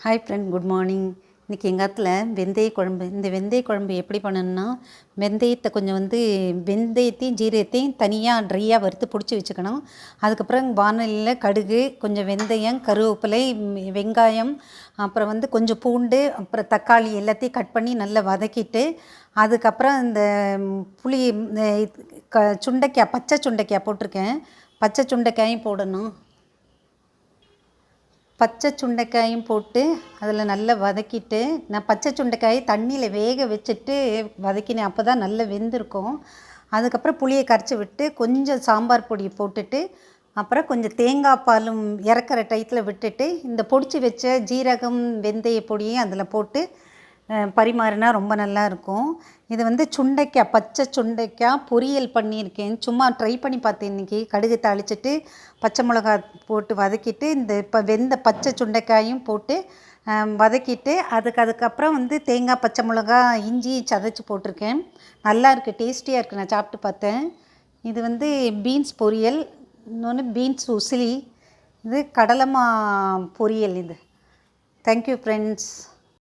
Hi friend, good morning. இன்றைக்கி எங்கள் இடத்துல வெந்தய குழம்பு. இந்த வெந்தய குழம்பு எப்படி பண்ணணுன்னா, வெந்தயத்தை கொஞ்சம் வெந்தயத்தையும் ஜீரகத்தையும் தனியாக ட்ரையாக வறுத்து பிடிச்சி வச்சுக்கணும். அதுக்கப்புறம் வானலியில் கடுகு, கொஞ்சம் வெந்தயம், கருவேப்பிலை, வெங்காயம், அப்புறம் கொஞ்சம் பூண்டு, அப்புறம் தக்காளி எல்லாத்தையும் கட் பண்ணி நல்லா வதக்கிட்டு, அதுக்கப்புறம் இந்த புளி, சுண்டைக்காய், பச்சை சுண்டைக்காய் போட்டிருக்கேன். பச்சை சுண்டைக்காயும் போடணும். பச்சை சுண்டைக்காயும் போட்டு அதில் நல்லா வதக்கிட்டு, நான் பச்சை சுண்டைக்காயை தண்ணியில் வேக வச்சுட்டு வதக்கினேன். அப்போ தான் நல்லா வெந்திருக்கும். அதுக்கப்புறம் புளியை கரைச்சி விட்டு கொஞ்சம் சாம்பார் பொடி போட்டுட்டு, அப்புறம் கொஞ்சம் தேங்காய் பாலும் இறக்குற டயத்தில் விட்டுட்டு, இந்த பொடிச்சு வச்ச ஜீரகம், வெந்தய பொடியும் அதில் போட்டு பரிமாறினா ரொம்ப நல்லாயிருக்கும். இது சுண்டைக்காய், பச்சை சுண்டைக்காய் பொரியல் பண்ணியிருக்கேன். சும்மா ட்ரை பண்ணி பார்த்தேன் இன்றைக்கி. கடுகு தாளிச்சிட்டு பச்சை மிளகா போட்டு வதக்கிட்டு, இப்போ வெந்த பச்சை சுண்டைக்காயும் போட்டு வதக்கிட்டு, அதுக்கப்புறம் தேங்காய், பச்சை மிளகா, இஞ்சி சதைச்சி போட்டிருக்கேன். நல்லா இருக்குது, டேஸ்டியாக இருக்குது. நான் சாப்பிட்டு பார்த்தேன். இது பீன்ஸ் பொரியல், இன்னொன்று பீன்ஸ் உசிலி, இது கடலைமா பொரியல். இது தேங்க்யூ ஃப்ரெண்ட்ஸ்.